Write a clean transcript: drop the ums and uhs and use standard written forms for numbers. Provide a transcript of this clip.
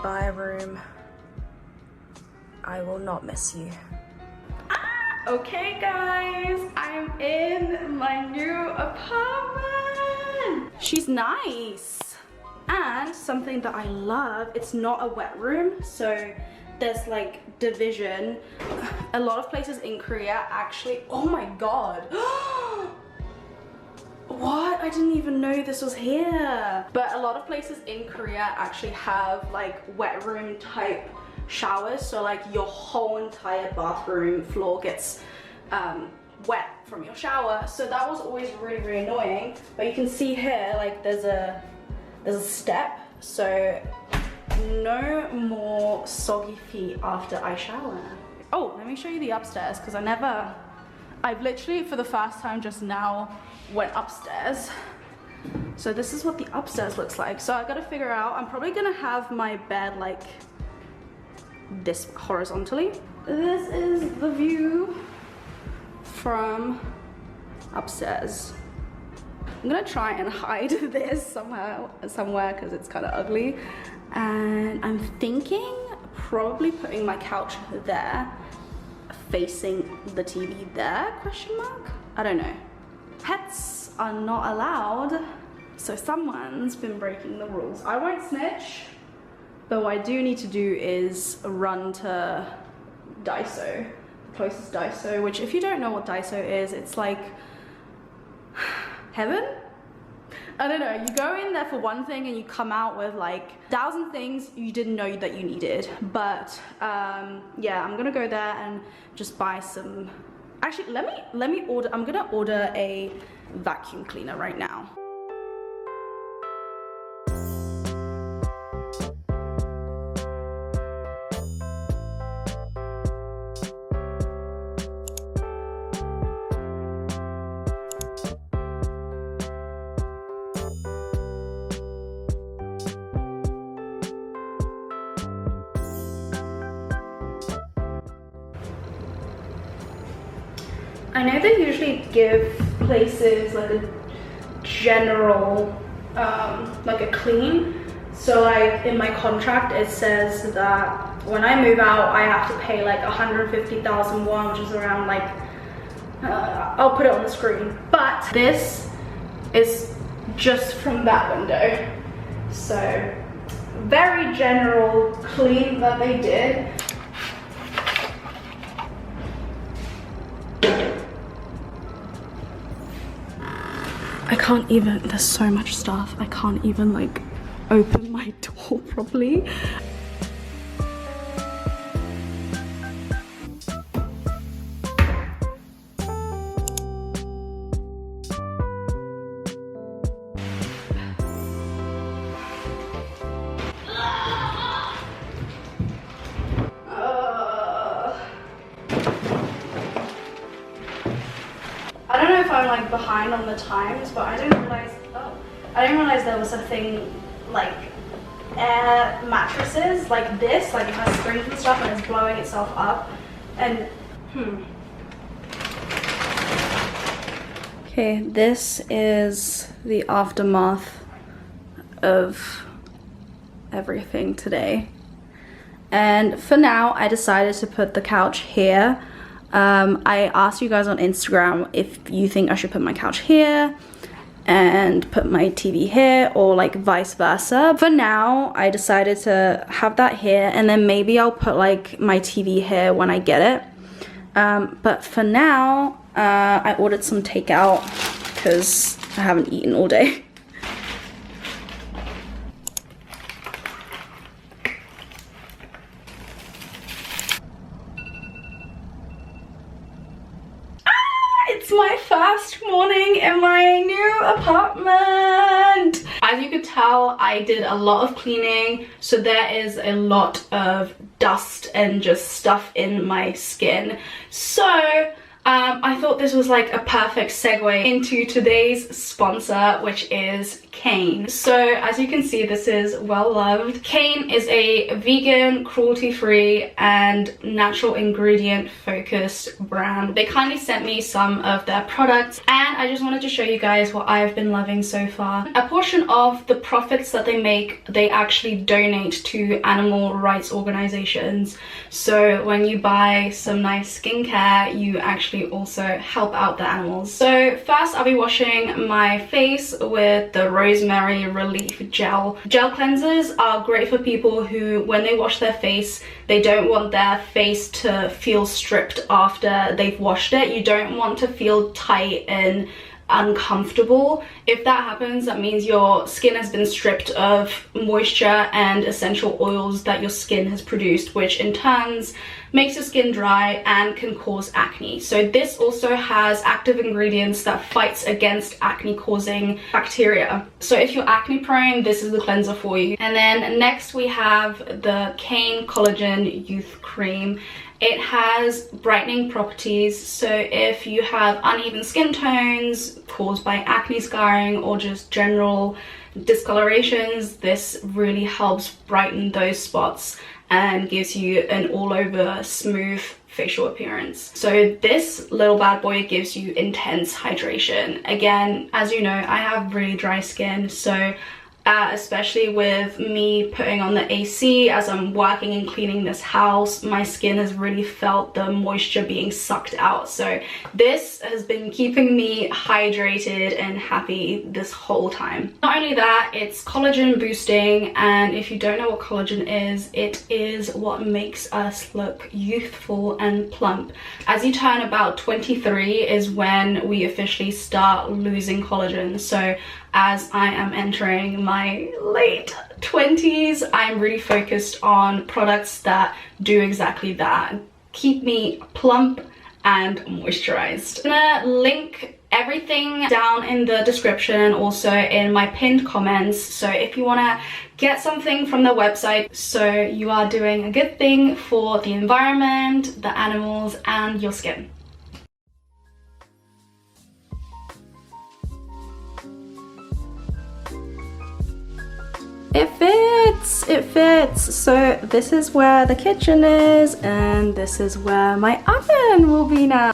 Goodbye room. I will not miss you. Okay guys, I'm in my new apartment. She's nice. And something that I love, it's not a wet room, so there's like division. A lot of places in Korea actually, oh my god. What? I didn't even know this was here. But a lot of places in Korea actually have like wet room type showers, so like your whole entire bathroom floor gets wet from your shower. So that was always really annoying. But you can see here, like there's a step, so no more soggy feet after I shower. Oh, let me show you the upstairs, because I've literally for the first time just now went upstairs. So this is what the upstairs looks like. So I gotta figure out, I'm probably gonna have my bed like this horizontally. This is the view from upstairs. I'm gonna try and hide this somewhere because it's kind of ugly. And I'm thinking probably putting my couch there, facing the TV there, question mark? I don't know. Pets are not allowed, so someone's been breaking the rules. I won't snitch, but what I do need to do is run to Daiso, the closest Daiso, which if you don't know what Daiso is, it's like heaven? I don't know, you go in there for one thing and you come out with like 1,000 things you didn't know that you needed. But yeah, I'm gonna go there and just buy some. Actually, let me order. I'm gonna order a vacuum cleaner right now. I know they usually give places like a general, like a clean. So like in my contract, it says that when I move out, I have to pay like 150,000 won, which is around like, I'll put it on the screen. But this is just from that window. So very general clean that they did. I can't even, there's so much stuff, I can't even like open my door properly. I don't know if I'm like behind on the times, but I didn't realize there was a thing like air mattresses like this, like it has springs and stuff and it's blowing itself up. And okay, this is the aftermath of everything today. And for now, I decided to put the couch here. I asked you guys on Instagram if you think I should put my couch here and put my TV here, or like vice versa. For now, I decided to have that here, and then maybe I'll put like my TV here when I get it. But for now, I ordered some takeout because I haven't eaten all day. It's my first morning in my new apartment. As you could tell, I did a lot of cleaning, so there is a lot of dust and just stuff in my skin. So I thought this was like a perfect segue into today's sponsor, which is KAINE. So as you can see, this is well loved. KAINE is a vegan, cruelty-free and natural ingredient focused brand. They kindly sent me some of their products and I just wanted to show you guys what I've been loving so far. A portion of the profits that they make, they actually donate to animal rights organizations. So when you buy some nice skincare, you actually also help out the animals. So first I'll be washing my face with the Rosemary Relief Gel. Gel cleansers are great for people who, when they wash their face, they don't want their face to feel stripped after they've washed it. You don't want to feel tight and uncomfortable. If that happens, that means your skin has been stripped of moisture and essential oils that your skin has produced, which in turn makes your skin dry and can cause acne. So this also has active ingredients that fights against acne causing bacteria. So if you're acne prone, this is the cleanser for you. And then next we have the KAINE Collagen Youth Cream. It has brightening properties, so if you have uneven skin tones caused by acne scarring or just general discolorations, this really helps brighten those spots and gives you an all-over smooth facial appearance. So this little bad boy gives you intense hydration. Again, as you know, I have really dry skin, so especially with me putting on the AC as I'm working and cleaning this house, my skin has really felt the moisture being sucked out. So this has been keeping me hydrated and happy this whole time. Not only that, it's collagen boosting, and if you don't know what collagen is, it is what makes us look youthful and plump. As you turn about 23 is when we officially start losing collagen. So as I am entering my late 20s, I'm really focused on products that do exactly that. Keep me plump and moisturized. I'm gonna link everything down in the description and also in my pinned comments. So if you wanna get something from the website, so you are doing a good thing for the environment, the animals, and your skin. It fits. So this is where the kitchen is and this is where my oven will be now.